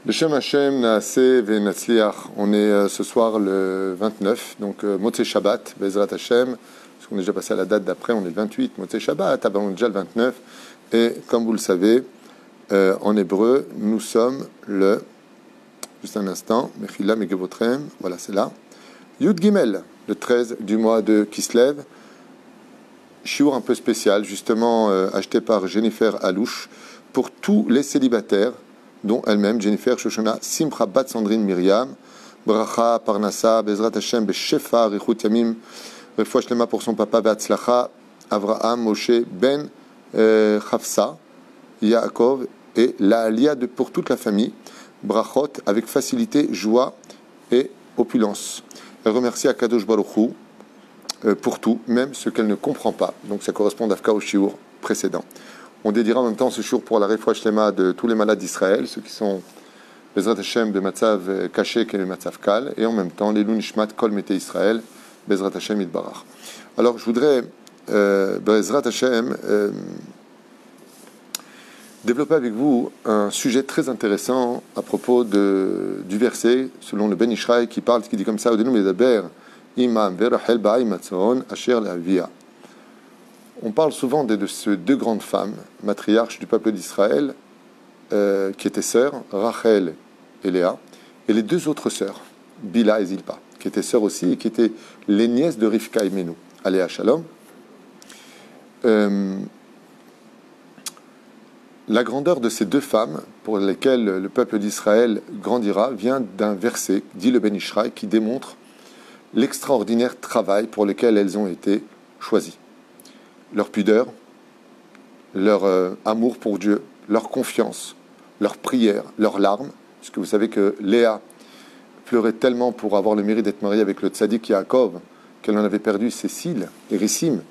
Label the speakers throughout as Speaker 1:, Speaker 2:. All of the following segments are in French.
Speaker 1: Beshem Hashem Naaseh Venatzliach. On est ce soir le 29, donc Motzei Shabbat, Bezrat Hashem, parce qu'on est déjà passé à la date d'après, on est le 28, Motzei Shabbat, avant on est déjà le 29, et comme vous le savez, en hébreu, nous sommes le, juste un instant, Mechila Megevotrem, voilà c'est là, Yud Gimel, le 13 du mois de Kislev, shiur un peu spécial, justement acheté par Jennifer Alouche, pour tous les célibataires, dont elle-même, Jennifer Shoshana, Simcha Bat Sandrine Myriam, Bracha, Parnassa, Bezrat Hashem, Beshefa, Richut Yamim, Refoua Shlema pour son papa, Beatzlacha, Avraham, Moshe, Ben Chafsa, Yaakov, et la Aliyah pour toute la famille, Brachot, avec facilité, joie et opulence. Elle remercie Akadosh Baruch Hu pour tout, même ce qu'elle ne comprend pas. Donc ça correspond d'Afka au shiur précédent. On dédiera en même temps ce jour pour la Refoua Shlema de tous les malades d'Israël, ceux qui sont Bezrat Hashem de Matzav Kaché et Matzav Kal, et en même temps les Nishmat Kol Mete Israël, Bezrat Hashem Yitbarach. Alors je voudrais, Bezrat Hashem, développer avec vous un sujet très intéressant à propos du verset, selon le Ben Ishraï, qui dit comme ça, Odenu Medaber, Imam Verachel Ba'ai Matzon, Asher Le'avia. On parle souvent de ces deux grandes femmes, matriarches du peuple d'Israël, qui étaient sœurs, Rachel et Léa, et les deux autres sœurs, Bila et Zilpa, qui étaient sœurs aussi et qui étaient les nièces de Rivka et Menou. Aléa Shalom. La grandeur de ces deux femmes, pour lesquelles le peuple d'Israël grandira, vient d'un verset, dit le Ben Ishraï, qui démontre l'extraordinaire travail pour lequel elles ont été choisies. Leur pudeur, leur amour pour Dieu, leur confiance, leur prière, leurs larmes, puisque vous savez que Léa pleurait tellement pour avoir le mérite d'être mariée avec le tzaddik Yaakov qu'elle en avait perdu ses cils, les risim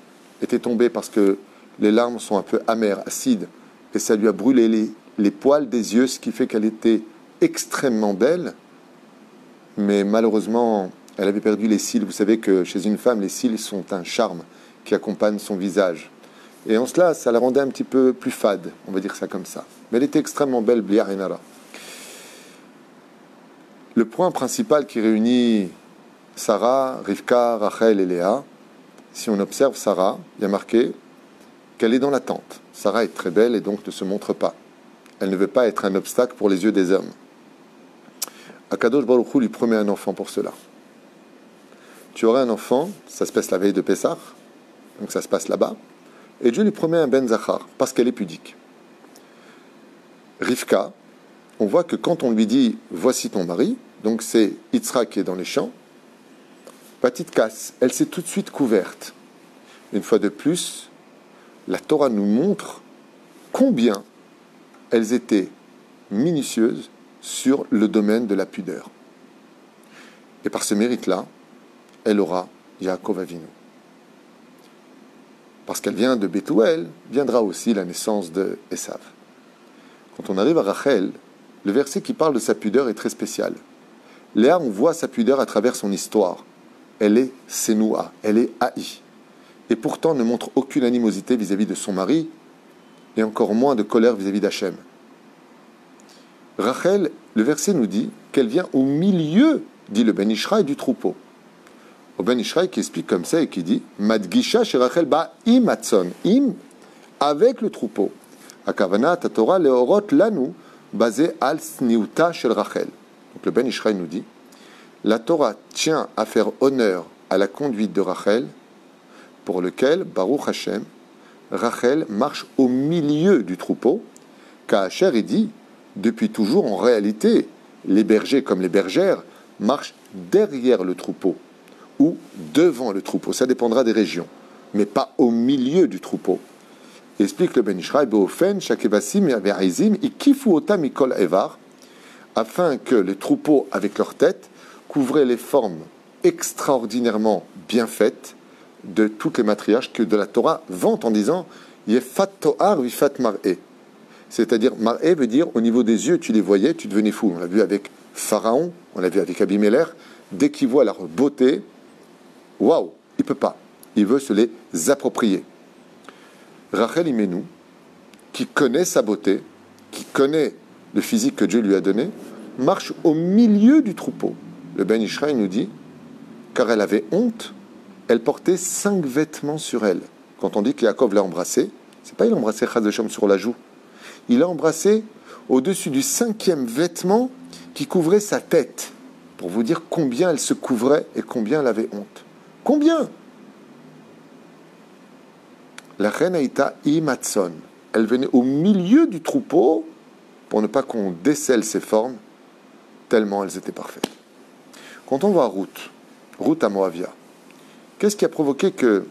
Speaker 1: étaient tombés parce que les larmes sont un peu amères, acides, et ça lui a brûlé les poils des yeux, ce qui fait qu'elle était extrêmement belle, mais malheureusement, elle avait perdu les cils. Vous savez que chez une femme, les cils sont un charme qui accompagne son visage. Et en cela, ça la rendait un petit peu plus fade, on va dire ça comme ça. Mais elle était extrêmement belle, Blia Renara. Le point principal qui réunit Sarah, Rivka, Rachel et Léa, si on observe Sarah, il y a marqué qu'elle est dans l'attente. Sarah est très belle et donc ne se montre pas. Elle ne veut pas être un obstacle pour les yeux des hommes. Akadosh Baruch Hu lui promet un enfant pour cela. Tu auras un enfant, ça se passe la veille de Pessah, donc ça se passe là-bas, et Dieu lui promet un Ben Zachar, parce qu'elle est pudique. Rivka, on voit que quand on lui dit « voici ton mari », donc c'est Yitzhak qui est dans les champs, petite casse, elle s'est tout de suite couverte. Une fois de plus, la Torah nous montre combien elles étaient minutieuses sur le domaine de la pudeur. Et par ce mérite-là, elle aura Yaakov Avinu. Parce qu'elle vient de Bethuel, viendra aussi la naissance de Esav. Quand on arrive à Rachel, le verset qui parle de sa pudeur est très spécial. Léa, on voit sa pudeur à travers son histoire. Elle est Sénoua, elle est haïe. Et pourtant ne montre aucune animosité vis-à-vis de son mari, et encore moins de colère vis-à-vis d'Hachem. Rachel, le verset nous dit qu'elle vient au milieu, dit le Ben Ishraï, du troupeau. Au Ben Ishraï qui explique comme ça et qui dit Madgisha chez Rachel ba im atzon, im avec le troupeau. Akavana tatora leorot lanu basé al sniuta shel Rachel. Donc le Ben Ishraï nous dit la Torah tient à faire honneur à la conduite de Rachel, pour lequel Baruch Hashem, Rachel marche au milieu du troupeau. Kacher est dit depuis toujours en réalité les bergers comme les bergères marchent derrière le troupeau ou devant le troupeau, ça dépendra des régions, mais pas au milieu du troupeau. Explique le Ben Ishraï, Beofen, Shakevasim, Ve'aizim, Ikifu Ota Mikol Evar, afin que les troupeaux, avec leur tête, couvraient les formes extraordinairement bien faites de toutes les matriarches que de la Torah vante en disant Yefat Toar Vifat Mar'e. C'est-à-dire, Mar'e veut dire, au niveau des yeux, tu les voyais, tu devenais fou. On l'a vu avec Pharaon, on l'a vu avec Abimelech, dès qu'il voit leur beauté, waouh, il ne peut pas. Il veut se les approprier. Rachel Imenu, qui connaît sa beauté, qui connaît le physique que Dieu lui a donné, marche au milieu du troupeau. Le Ben Ishraï nous dit, car elle avait honte, elle portait 5 vêtements sur elle. Quand on dit que Yaakov l'a embrassée, c'est pas il a embrassé Chaz Hashem sur la joue. Il l'a embrassée au-dessus du 5e vêtement qui couvrait sa tête. Pour vous dire combien elle se couvrait et combien elle avait honte. Combien? La reine Aïta Imatson, elle venait au milieu du troupeau pour ne pas qu'on décèle ses formes, tellement elles étaient parfaites. Quand on voit Ruth à Moavia, qu'est-ce qui a provoqué que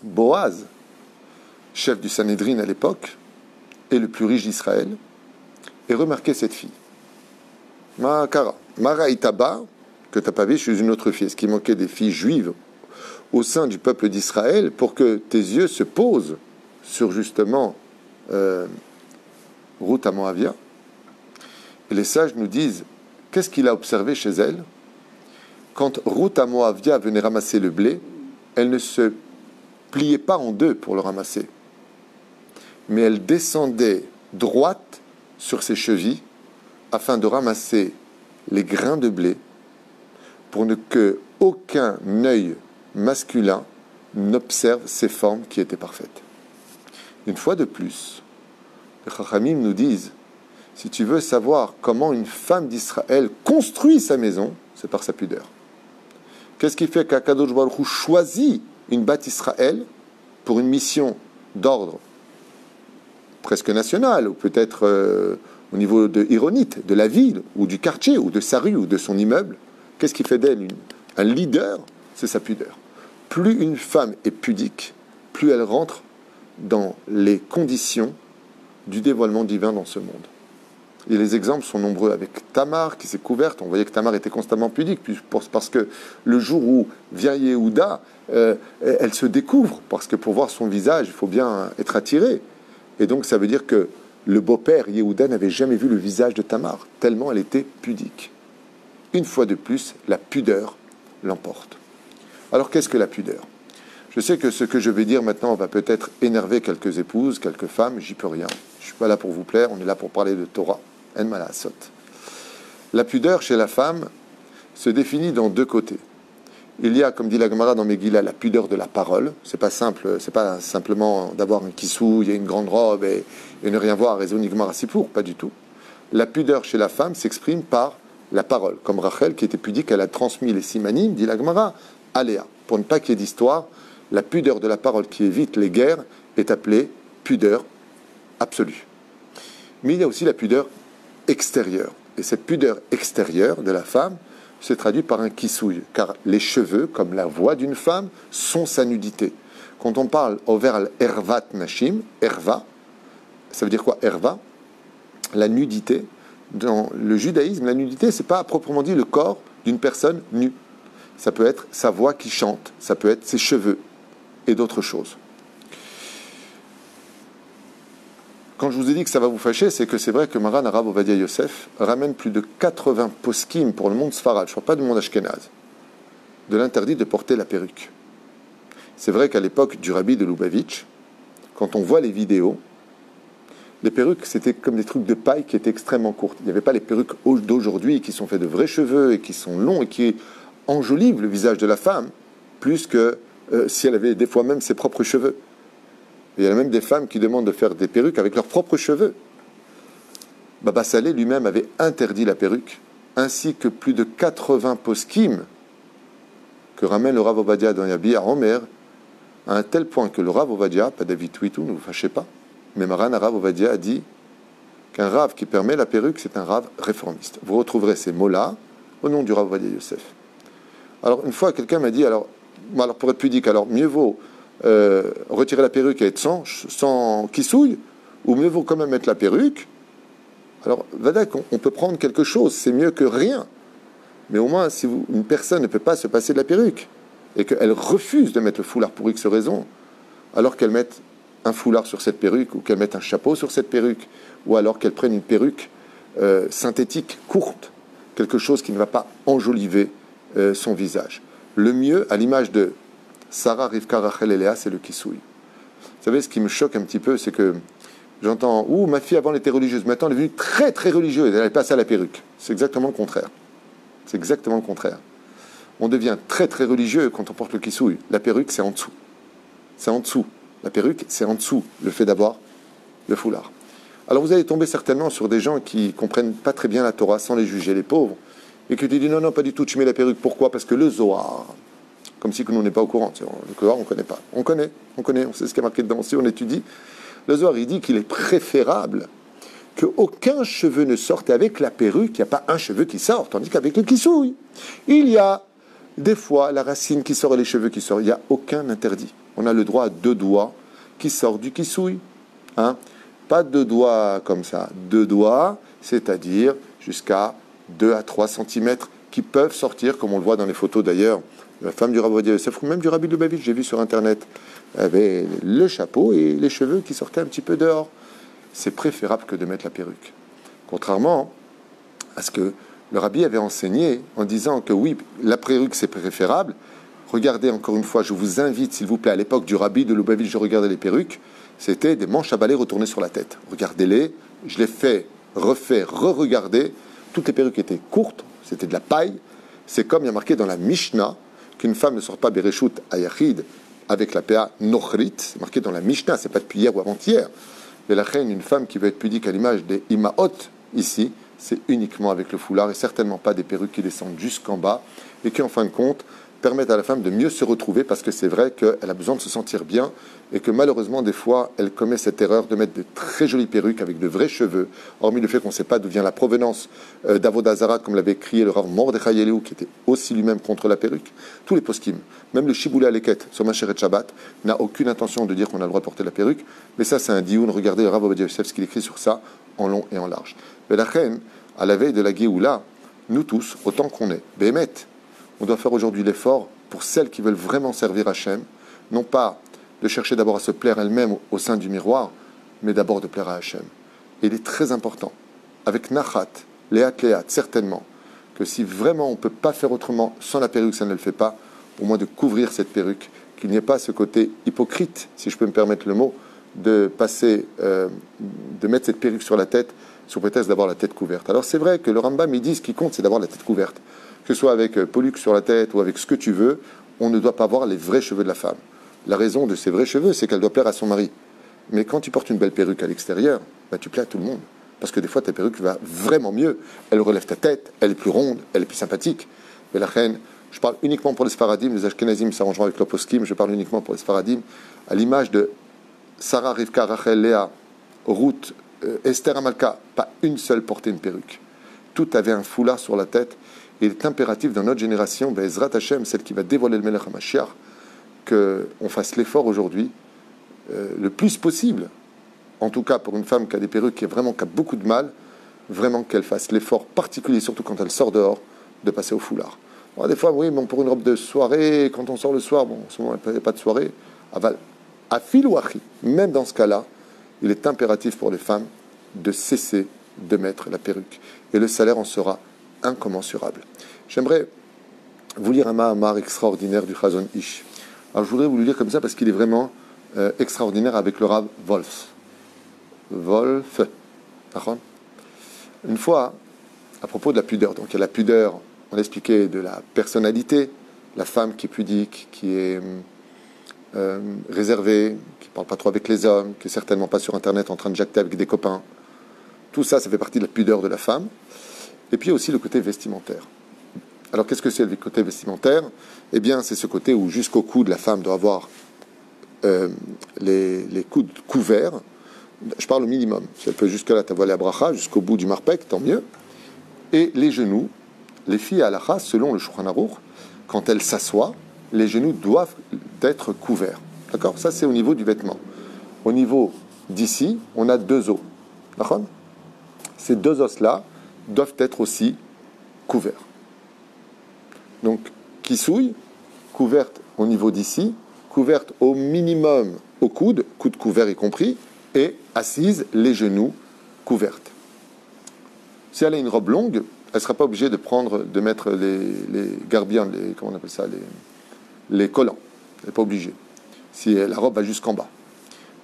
Speaker 1: Boaz, chef du Sanhédrin à l'époque, et le plus riche d'Israël, ait remarqué cette fille? Mara Itaba, que tu n'as pas vu, je suis une autre fille. Est-ce qu'il manquait des filles juives au sein du peuple d'Israël pour que tes yeux se posent sur justement Ruth à Moavia? Et les sages nous disent, qu'est-ce qu'il a observé chez elle? Quand Ruth à Moavia venait ramasser le blé, elle ne se pliait pas en deux pour le ramasser, mais elle descendait droite sur ses chevilles afin de ramasser les grains de blé pour que aucun œil masculin n'observe ces formes qui étaient parfaites. Une fois de plus, les Chachamim nous disent, si tu veux savoir comment une femme d'Israël construit sa maison, c'est par sa pudeur. Qu'est-ce qui fait qu'Akadosh Baruch Hu choisit une Bat Israël pour une mission d'ordre presque nationale, ou peut-être au niveau de Ironite, de la ville, ou du quartier, ou de sa rue, ou de son immeuble? Qu'est-ce qui fait d'elle un leader? C'est sa pudeur. Plus une femme est pudique, plus elle rentre dans les conditions du dévoilement divin dans ce monde. Et les exemples sont nombreux. Avec Tamar qui s'est couverte, on voyait que Tamar était constamment pudique, parce que le jour où vient Yehuda, elle se découvre, parce que pour voir son visage, il faut bien être attiré. Et donc ça veut dire que le beau-père Yehuda n'avait jamais vu le visage de Tamar, tellement elle était pudique. Une fois de plus, la pudeur l'emporte. Alors qu'est-ce que la pudeur? Je sais que ce que je vais dire maintenant va peut-être énerver quelques épouses, quelques femmes, j'y peux rien. Je ne suis pas là pour vous plaire, on est là pour parler de Torah. En malasot. La pudeur chez la femme se définit dans 2 côtés. Il y a, comme dit la Gemara dans Megillah, la pudeur de la parole. C'est pas simple, c'est pas simplement d'avoir un kissou, il y a une grande robe et ne rien voir, raison Gemara Sipour, pas du tout. La pudeur chez la femme s'exprime par la parole. Comme Rachel, qui était pudique, elle a transmis les simanim, dit la Gemara, à Léa. Pour ne pas qu'il y ait d'histoire, la pudeur de la parole qui évite les guerres est appelée pudeur absolue. Mais il y a aussi la pudeur extérieure. Et cette pudeur extérieure de la femme se traduit par un kissouille, car les cheveux, comme la voix d'une femme, sont sa nudité. Quand on parle au vers ervat nashim, erva, ça veut dire quoi erva? La nudité. Dans le judaïsme, la nudité, c'est pas à proprement dit le corps d'une personne nue. Ça peut être sa voix qui chante, ça peut être ses cheveux et d'autres choses. Quand je vous ai dit que ça va vous fâcher, c'est que c'est vrai que Maran Arav Ovadia Yosef ramène plus de 80 poskim pour le monde Sfarad, je ne parle pas du monde Ashkenaz, de l'interdit de porter la perruque. C'est vrai qu'à l'époque du rabbi de Lubavitch, quand on voit les vidéos, les perruques, c'était comme des trucs de paille qui étaient extrêmement courtes. Il n'y avait pas les perruques d'aujourd'hui qui sont faites de vrais cheveux et qui sont longs et qui enjolivent le visage de la femme, plus que si elle avait des fois même ses propres cheveux. Et il y a même des femmes qui demandent de faire des perruques avec leurs propres cheveux. Baba Saleh lui-même avait interdit la perruque, ainsi que plus de 80 poskim que ramène le Rav Ovadia dans Yabi à Omer, à un tel point que le Rav Ovadia, pas David Twitou, ne vous fâchez pas, mais Maran Rav Ovadia a dit qu'un Rav qui permet la perruque, c'est un Rav réformiste. Vous retrouverez ces mots-là au nom du Rav Ovadia Yosef. Alors, une fois, quelqu'un m'a dit, alors pour être pudique, alors mieux vaut retirer la perruque et être sans kissouille, ou mieux vaut quand même mettre la perruque. Alors, Vadak, on peut prendre quelque chose, c'est mieux que rien. Mais au moins, si une personne ne peut pas se passer de la perruque, et qu'elle refuse de mettre le foulard pour X raison, alors qu'elle mette un foulard sur cette perruque, ou qu'elle mette un chapeau sur cette perruque, ou alors qu'elle prenne une perruque synthétique, courte, quelque chose qui ne va pas enjoliver son visage. Le mieux, à l'image de Sarah, Rivka, Rachel et Léa, c'est le kissouille. Vous savez, ce qui me choque un petit peu, c'est que J'entends, ouh, ma fille avant elle était religieuse, maintenant elle est devenue très très religieuse, elle est passée à la perruque. C'est exactement le contraire. C'est exactement le contraire. On devient très très religieux quand on porte le kissouille. La perruque, c'est en dessous. C'est en dessous. La perruque, c'est en dessous, le fait d'avoir le foulard. Alors vous allez tomber certainement sur des gens qui ne comprennent pas très bien la Torah sans les juger, les pauvres, et que tu dis non, non, pas du tout, tu mets la perruque. Pourquoi? Parce que le Zohar, comme si nous n'est pas au courant. Le Zohar, on ne connaît pas. On connaît, on sait ce qui est marqué dedans. Si on étudie, le Zohar, il dit qu'il est préférable qu'aucun cheveu ne sorte avec la perruque, il n'y a pas un cheveu qui sort, tandis qu'avec le kissouille, il y a des fois la racine qui sort et les cheveux qui sortent. Il n'y a aucun interdit. On a le droit à 2 doigts qui sortent du kissouille. Hein? Pas 2 doigts comme ça. 2 doigts, c'est-à-dire jusqu'à 2 à 3 centimètres qui peuvent sortir, comme on le voit dans les photos d'ailleurs. La femme du Rav Ovadia Yosef, ou même du Rabbi Lubavitch, j'ai vu sur Internet, avait le chapeau et les cheveux qui sortaient un petit peu dehors. C'est préférable que de mettre la perruque. Contrairement à ce que le Rabbi avait enseigné en disant que oui, la perruque c'est préférable. Regardez encore une fois, je vous invite s'il vous plaît, à l'époque du Rabbi de Lubavitch, je regardais les perruques, c'était des manches à balai retournées sur la tête. Regardez-les, je les fais refait, re-regarder. Toutes les perruques étaient courtes, c'était de la paille. C'est comme il y a marqué dans la Mishnah qu'une femme ne sort pas Bereshut Ayachid avec la PA Nochrit. C'est marqué dans la Mishnah, c'est pas depuis hier ou avant-hier. Mais la reine, une femme qui veut être pudique à l'image des Imaot ici, c'est uniquement avec le foulard et certainement pas des perruques qui descendent jusqu'en bas et qui en fin de compte permettent à la femme de mieux se retrouver parce que c'est vrai qu'elle a besoin de se sentir bien et que malheureusement des fois elle commet cette erreur de mettre de très jolies perruques avec de vrais cheveux, hormis le fait qu'on ne sait pas d'où vient la provenance d'Avodazara comme l'avait crié le Rav Mordechai Eliou qui était aussi lui-même contre la perruque. Tous les poskim, même le Shiboulé Aleket sur Macheret Shabbat n'a aucune intention de dire qu'on a le droit de porter la perruque, mais ça c'est un dioun, regardez le Rav Ovadia Yosef ce qu'il écrit sur ça en long et en large. Mais la reine, à la veille de la Géoula, nous tous, autant qu'on est, Béhémet, on doit faire aujourd'hui l'effort pour celles qui veulent vraiment servir Hachem, non pas de chercher d'abord à se plaire elle-même au sein du miroir, mais d'abord de plaire à Hachem. Et il est très important, avec Nachat, Léat, certainement, que si vraiment on ne peut pas faire autrement sans la perruque, ça ne le fait pas, au moins de couvrir cette perruque, qu'il n'y ait pas ce côté hypocrite, si je peux me permettre le mot, de passer, de mettre cette perruque sur la tête, sous prétexte d'avoir la tête couverte. Alors c'est vrai que le Rambam, il dit ce qui compte, c'est d'avoir la tête couverte. Que ce soit avec Pollux sur la tête ou avec ce que tu veux, on ne doit pas voir les vrais cheveux de la femme. La raison de ces vrais cheveux, c'est qu'elle doit plaire à son mari. Mais quand tu portes une belle perruque à l'extérieur, bah, tu plais à tout le monde. Parce que des fois, ta perruque va vraiment mieux. Elle relève ta tête, elle est plus ronde, elle est plus sympathique. Mais la reine, je parle uniquement pour les Sfaradim, les Ashkenazim s'arrangeront avec le poskim, je parle uniquement pour les Sfaradim, à l'image de Sarah, Rivka, Rachel, Léa, Ruth, Esther, Amalka, pas une seule portait une perruque. Tout avait un foulard sur la tête. Et il est impératif dans notre génération, Ezrat Hashem, celle qui va dévoiler le Melech HaMashiach, qu'on fasse l'effort aujourd'hui, le plus possible, en tout cas pour une femme qui a des perruques, qui a beaucoup de mal, vraiment qu'elle fasse l'effort particulier, surtout quand elle sort dehors, de passer au foulard. Alors, des fois, oui, bon, pour une robe de soirée, quand on sort le soir, bon, en ce moment, il n'y a pas de soirée, à fil ou à chi, même dans ce cas-là, il est impératif pour les femmes de cesser de mettre la perruque. Et le salaire en sera incommensurable. J'aimerais vous lire un Mahamar extraordinaire du Chazon Ish. Alors je voudrais vous le lire comme ça parce qu'il est vraiment extraordinaire avec le Rav Wolf. Wolf. Une fois, à propos de la pudeur, donc il y a la pudeur, on expliquait de la personnalité, la femme qui est pudique, qui est réservée, qui ne parle pas trop avec les hommes, qui n'est certainement pas sur Internet en train de jacter avec des copains. Tout ça, ça fait partie de la pudeur de la femme. Et puis aussi le côté vestimentaire. Alors qu'est-ce que c'est le côté vestimentaire? Eh bien, c'est ce côté où jusqu'au coude, la femme doit avoir les coudes couverts. Je parle au minimum. Si elle peut jusque-là t'avoir la bracha, jusqu'au bout du marpek, tant mieux. Et les genoux, les filles à l'achas, selon le Shulchan Aruch, quand elles s'assoient, les genoux doivent être couverts. D'accord? Ça, c'est au niveau du vêtement. Au niveau d'ici, on a 2 os. D'accord? Ces 2 os-là doivent être aussi couverts. Donc, kissouille, couverte au niveau d'ici, couverte au minimum au coude couvert y compris, et assise, les genoux couvertes. Si elle a une robe longue, elle ne sera pas obligée de mettre les garbiens, comment on appelle ça, les collants. Elle n'est pas obligée. Si la robe va jusqu'en bas.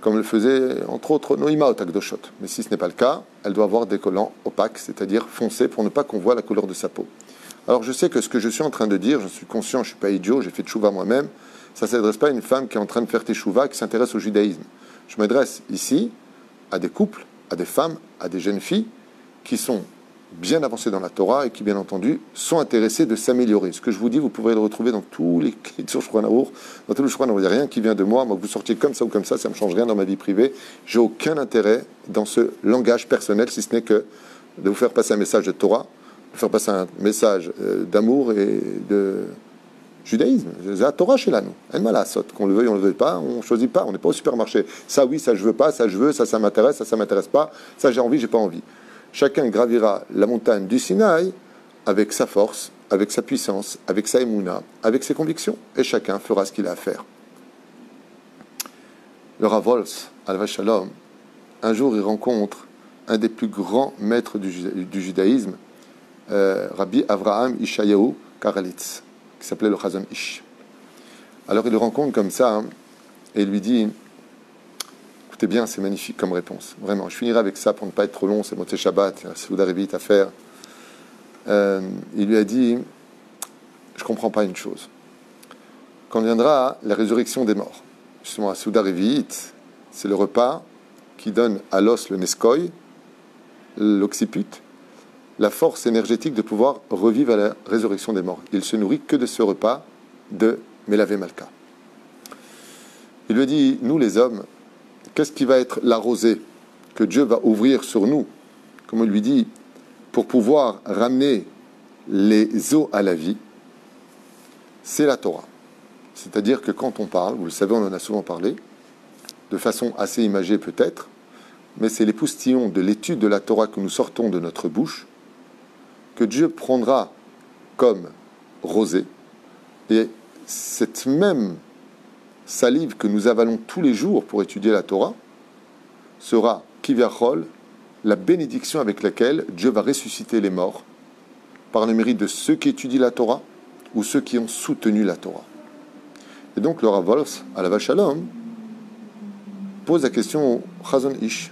Speaker 1: comme le faisait entre autres Noïma au Takdoshot. Mais si ce n'est pas le cas, elle doit avoir des collants opaques, c'est-à-dire foncés, pour ne pas qu'on voit la couleur de sa peau. Alors je sais que ce que je suis en train de dire, je suis conscient, je ne suis pas idiot, j'ai fait tchouva moi-même, ça ne s'adresse pas à une femme qui est en train de faire tchouva, qui s'intéresse au judaïsme. Je m'adresse ici à des couples, à des femmes, à des jeunes filles qui sont bien avancées dans la Torah et qui, bien entendu, sont intéressées de s'améliorer. Ce que je vous dis, vous pourrez le retrouver dans tous les sur Shulchan Aruch, dans tous les Shulchan Aruch. Il n'y a rien qui vient de moi. Moi, que vous sortiez comme ça ou comme ça ne me change rien dans ma vie privée. J'ai aucun intérêt dans ce langage personnel, si ce n'est que de vous faire passer un message de Torah, de faire passer un message d'amour et de judaïsme. C'est la Torah chez là, nous. Elle m'a la saute. Qu'on le veuille, on ne le veuille pas, on ne choisit pas. On n'est pas au supermarché. Ça, oui, ça, je veux pas. Ça, je veux. Ça m'intéresse. Ça m'intéresse pas. Ça, j'ai envie, j'ai pas envie. Chacun gravira la montagne du Sinaï avec sa force, avec sa puissance, avec sa émouna, avec ses convictions. Et chacun fera ce qu'il a à faire. Le Rav Wolf, Alav Shalom, un jour, il rencontre un des plus grands maîtres du judaïsme, Rabbi Avraham Ishayahu Karelitz, qui s'appelait le Chazon Ish. Alors il le rencontre comme ça, hein, et il lui dit, écoutez bien, c'est magnifique comme réponse, vraiment. Je finirai avec ça pour ne pas être trop long, c'est Motzei Shabbat, c'est Souda Revit à faire. Il lui a dit, je ne comprends pas une chose. Quand viendra la résurrection des morts, justement à Souda Revit, c'est le repas qui donne à l'os le Neskoy, l'occiput, la force énergétique de pouvoir revivre à la résurrection des morts. Il se nourrit que de ce repas de Melavé Malka. Il lui dit, nous les hommes, qu'est-ce qui va être la rosée que Dieu va ouvrir sur nous, comme il lui dit, pour pouvoir ramener les eaux à la vie? C'est la Torah. C'est-à-dire que quand on parle, vous le savez, on en a souvent parlé, de façon assez imagée peut-être, mais c'est les poustillons de l'étude de la Torah que nous sortons de notre bouche, que Dieu prendra comme rosée, et cette même salive que nous avalons tous les jours pour étudier la Torah sera, kivyachol, la bénédiction avec laquelle Dieu va ressusciter les morts par le mérite de ceux qui étudient la Torah ou ceux qui ont soutenu la Torah. Et donc le Rav Wolf, Alav Shalom, pose la question au Chazon Ish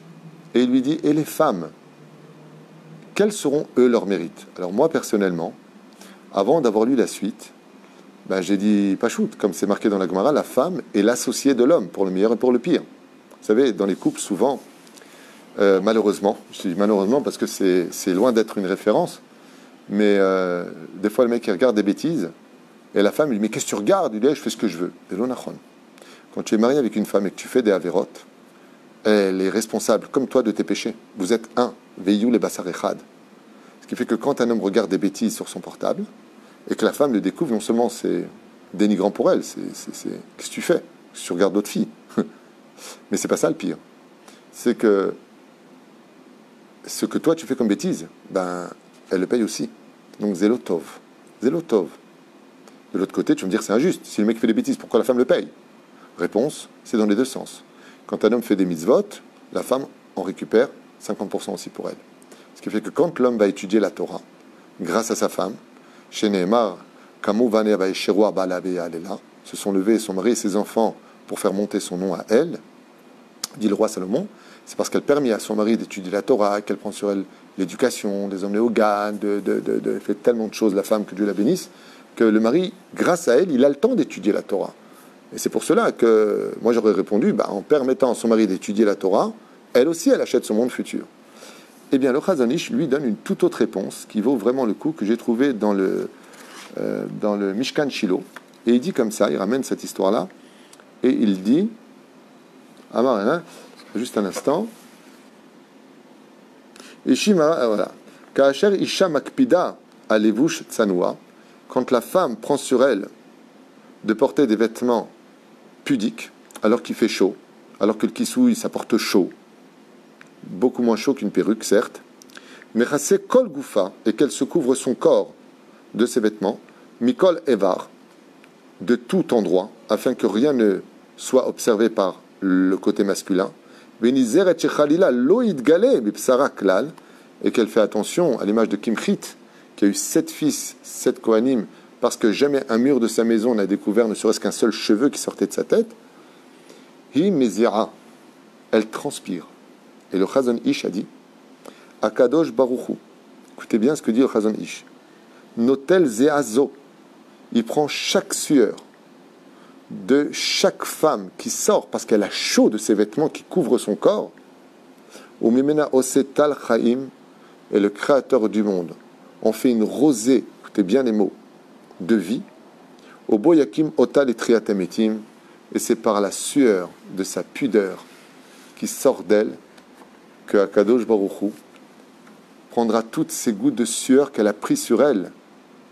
Speaker 1: et il lui dit, et les femmes, quels seront eux leurs mérites? Alors moi personnellement, avant d'avoir lu la suite, j'ai dit Pachout, comme c'est marqué dans la Gemara, la femme est l'associée de l'homme, pour le meilleur et pour le pire. Vous savez, dans les couples, souvent, malheureusement, je dis malheureusement parce que c'est loin d'être une référence, mais des fois le mec il regarde des bêtises, et la femme lui dit, mais qu'est-ce que tu regardes? Il dit, je fais ce que je veux. Et l'onachon. Quand tu es marié avec une femme et que tu fais des avérotes, elle est responsable, comme toi, de tes péchés. Vous êtes un, veillou les bassar echad. Ce qui fait que quand un homme regarde des bêtises sur son portable, et que la femme le découvre, non seulement c'est dénigrant pour elle, qu'est-ce que tu fais? Si tu regardes d'autres filles. Mais c'est pas ça le pire. C'est que ce que toi tu fais comme bêtise, elle le paye aussi. Donc zélotov. Zélotov. De l'autre côté, tu vas me dire c'est injuste. Si le mec fait des bêtises, pourquoi la femme le paye? Réponse, c'est dans les deux sens. Quand un homme fait des mitzvot, la femme en récupère 50% aussi pour elle. Ce qui fait que quand l'homme va étudier la Torah, grâce à sa femme, chez Nehemar, se sont levés son mari et ses enfants pour faire monter son nom à elle, dit le roi Salomon, c'est parce qu'elle permet à son mari d'étudier la Torah, qu'elle prend sur elle l'éducation, les emmener au GAN, elle fait tellement de choses, la femme, que Dieu la bénisse, que le mari, grâce à elle, il a le temps d'étudier la Torah. Et c'est pour cela que moi j'aurais répondu, en permettant à son mari d'étudier la Torah, elle aussi, elle achète son monde futur. Eh bien, le Chazon Ish lui donne une toute autre réponse qui vaut vraiment le coup, que j'ai trouvé dans le Mishkan Shiloh. Et il dit comme ça, il ramène cette histoire-là, et il dit, juste un instant, voilà, Ka'asher Isha Makpida Alevush Tsanua, quand la femme prend sur elle de porter des vêtements pudiques, alors qu'il fait chaud, alors que le kissouille, ça porte chaud, beaucoup moins chaud qu'une perruque, certes, mais chassé kol goufa, et qu'elle se couvre son corps de ses vêtements, mikol evar, de tout endroit, afin que rien ne soit observé par le côté masculin, venizer et chechalila lo idgale bipsara klal, et qu'elle fait attention à l'image de Kimchit, qui a eu 7 fils, 7 Kohanim, parce que jamais un mur de sa maison n'a découvert ne serait-ce qu'un seul cheveu qui sortait de sa tête, hi mezira, elle transpire. Et le Chazon Ish a dit, Akadosh Baruchu, écoutez bien ce que dit le Chazon Ish, Notel Zeazo, il prend chaque sueur de chaque femme qui sort parce qu'elle a chaud de ses vêtements qui couvrent son corps, au Mimena Osetal Chaim, et le Créateur du monde, on fait une rosée, écoutez bien les mots, de vie, au Boyakim Otal et Triatametim, et c'est par la sueur de sa pudeur qui sort d'elle que Akadosh Baruch Hu prendra toutes ces gouttes de sueur qu'elle a pris sur elle.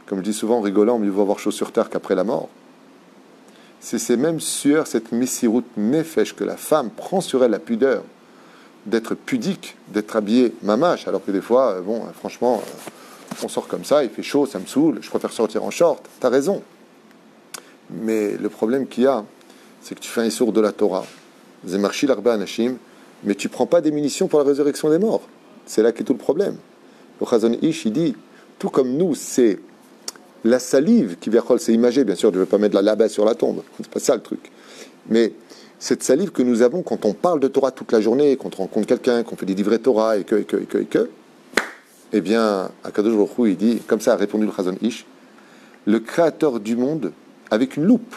Speaker 1: Comme je dis souvent en rigolant, mieux vaut avoir chaud sur terre qu'après la mort. C'est ces mêmes sueurs, cette messirut nefesh que la femme prend sur elle, la pudeur, d'être pudique, d'être habillée mamache, alors que des fois, bon, franchement, on sort comme ça, il fait chaud, ça me saoule, je préfère sortir en short. T'as raison. Mais le problème qu'il y a, c'est que tu fais un issour de la Torah, Zemarchi l'arba anashim, mais tu ne prends pas des munitions pour la résurrection des morts. C'est là qu'est tout le problème. Le Chazon Ish, il dit, tout comme nous, c'est la salive qui verchol, c'est imagé, bien sûr, je ne veux pas mettre la laba sur la tombe, c'est pas ça le truc. Mais cette salive que nous avons quand on parle de Torah toute la journée, quand on rencontre quelqu'un, qu'on fait des livrets Torah, eh bien, Akadosh Baruch Hu, il dit, comme ça a répondu le Chazon Ish, le Créateur du monde, avec une loupe,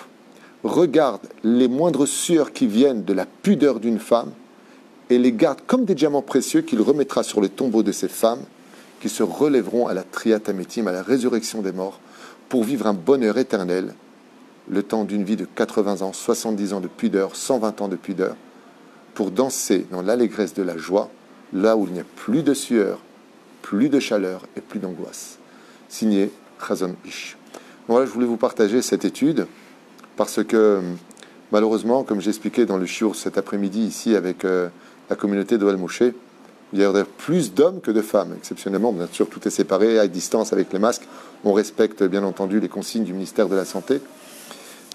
Speaker 1: regarde les moindres sueurs qui viennent de la pudeur d'une femme et les garde comme des diamants précieux qu'il remettra sur le tombeau de ces femmes qui se relèveront à la triatamétim, à la résurrection des morts, pour vivre un bonheur éternel, le temps d'une vie de 80 ans, 70 ans de pudeur, 120 ans de pudeur, pour danser dans l'allégresse de la joie, là où il n'y a plus de sueur, plus de chaleur et plus d'angoisse. Signé Chazon Ish. Voilà, je voulais vous partager cette étude parce que malheureusement, comme j'ai expliqué dans le shiur cet après-midi ici avec la communauté d'Ohel Moshe, il y a plus d'hommes que de femmes, exceptionnellement. Bien sûr, tout est séparé, à distance, avec les masques. On respecte, bien entendu, les consignes du ministère de la Santé.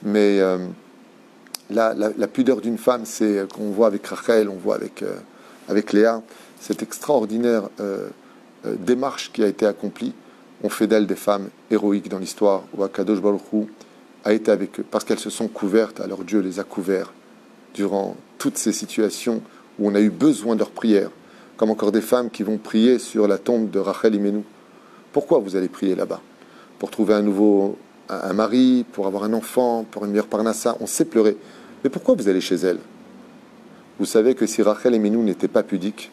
Speaker 1: Mais la pudeur d'une femme, c'est qu'on voit avec Rachel, on voit avec Léa, cette extraordinaire démarche qui a été accomplie. On fait d'elles des femmes héroïques dans l'histoire, où Akadosh Baruch Hu a été avec eux, parce qu'elles se sont couvertes, alors Dieu les a couverts durant toutes ces situations où on a eu besoin de leur prière, comme encore des femmes qui vont prier sur la tombe de Rachel Imenu. Pourquoi vous allez prier là-bas? Pour trouver un mari, pour avoir un enfant, pour une meilleure parnassa, on sait pleurer. Mais pourquoi vous allez chez elle? Vous savez que si Rachel Imenu n'était pas pudique,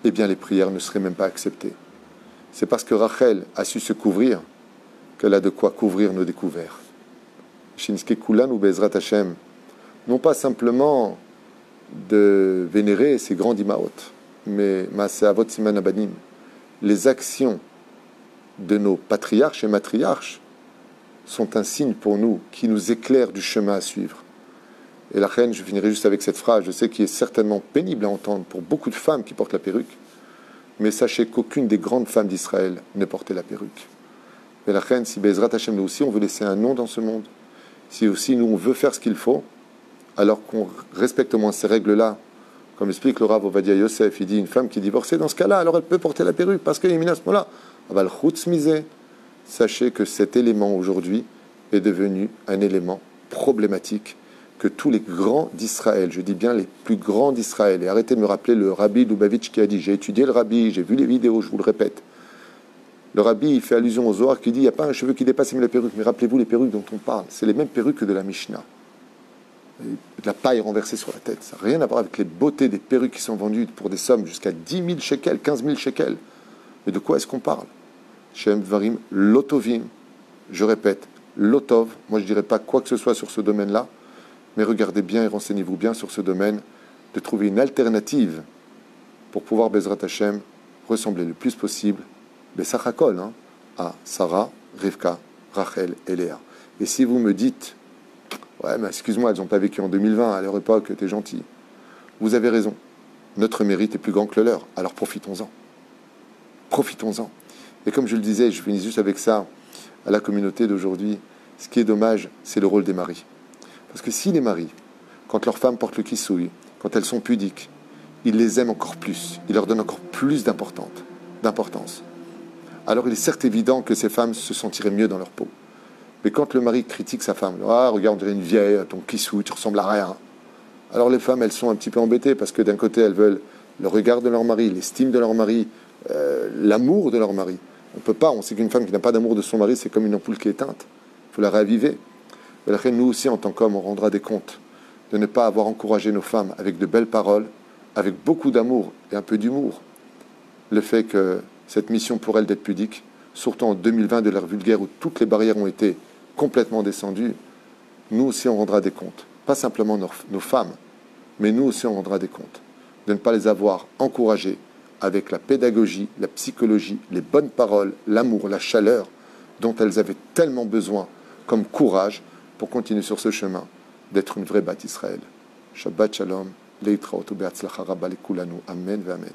Speaker 1: eh bien les prières ne seraient même pas acceptées. C'est parce que Rachel a su se couvrir qu'elle a de quoi couvrir nos découverts. Shinske Kulan ou Bezrat Hashem, non pas simplement de vénérer ces grands imaot, mais Maaseavot Siman Abanim, les actions de nos patriarches et matriarches sont un signe pour nous qui nous éclaire du chemin à suivre. Et la reine, je finirai juste avec cette phrase, je sais qu'il est certainement pénible à entendre pour beaucoup de femmes qui portent la perruque, mais sachez qu'aucune des grandes femmes d'Israël ne portait la perruque. Et la reine, si Bezrat Hashem, nous aussi, on veut laisser un nom dans ce monde, si aussi nous, on veut faire ce qu'il faut, alors qu'on respecte au moins ces règles-là, comme explique le Rav Ovadia Yosef, il dit une femme qui est divorcée, dans ce cas-là, alors elle peut porter la perruque, parce qu'il y a ce moment-là. Aval chutz misé, sachez que cet élément aujourd'hui est devenu un élément problématique que tous les grands d'Israël, je dis bien les plus grands d'Israël, et arrêtez de me rappeler le rabbi Lubavitch qui a dit, j'ai étudié le rabbi, j'ai vu les vidéos, je vous le répète. Le rabbi, il fait allusion au Zohar qui dit, il n'y a pas un cheveu qui dépasse même la perruque, mais rappelez-vous les perruques dont on parle, c'est les mêmes perruques que de la Mishnah. De la paille renversée sur la tête, ça n'a rien à voir avec les beautés des perruques qui sont vendues pour des sommes jusqu'à 10 000 shekels, 15 000 shekels. Mais de quoi est-ce qu'on parle? Shem Varim Lotovim, je répète, Lotov, moi je ne dirais pas quoi que ce soit sur ce domaine-là, mais regardez bien et renseignez-vous bien sur ce domaine, de trouver une alternative pour pouvoir, Bezrat Hashem, ressembler le plus possible, Bessachakol, à Sarah, Rivka, Rachel et Léa. Et si vous me dites, ouais, mais excuse-moi, elles n'ont pas vécu en 2020, à leur époque, t'es gentil. Vous avez raison, notre mérite est plus grand que le leur, alors profitons-en. Profitons-en. Et comme je le disais, je finis juste avec ça, à la communauté d'aujourd'hui, ce qui est dommage, c'est le rôle des maris. Parce que si les maris, quand leurs femmes portent le kissouille, quand elles sont pudiques, ils les aiment encore plus, ils leur donnent encore plus d'importance. Alors il est certes évident que ces femmes se sentiraient mieux dans leur peau. Mais quand le mari critique sa femme, ah, regarde, on dirait une vieille, ton kissouille, tu ressembles à rien. Alors les femmes, elles sont un petit peu embêtées parce que d'un côté, elles veulent le regard de leur mari, l'estime de leur mari, l'amour de leur mari. On ne peut pas, on sait qu'une femme qui n'a pas d'amour de son mari, c'est comme une ampoule qui est éteinte. Il faut la réaviver. Nous aussi, en tant qu'hommes, on rendra des comptes de ne pas avoir encouragé nos femmes avec de belles paroles, avec beaucoup d'amour et un peu d'humour. Le fait que cette mission pour elles d'être pudiques, surtout en 2020 de l'ère vulgaire où toutes les barrières ont été complètement descendues, nous aussi on rendra des comptes. Pas simplement nos femmes, mais nous aussi on rendra des comptes. De ne pas les avoir encouragées avec la pédagogie, la psychologie, les bonnes paroles, l'amour, la chaleur dont elles avaient tellement besoin comme courage pour continuer sur ce chemin d'être une vraie Bat Israël. Shabbat Shalom, Leitraot u'be'atzlacha rabba lekulanu. Amen ve'amen.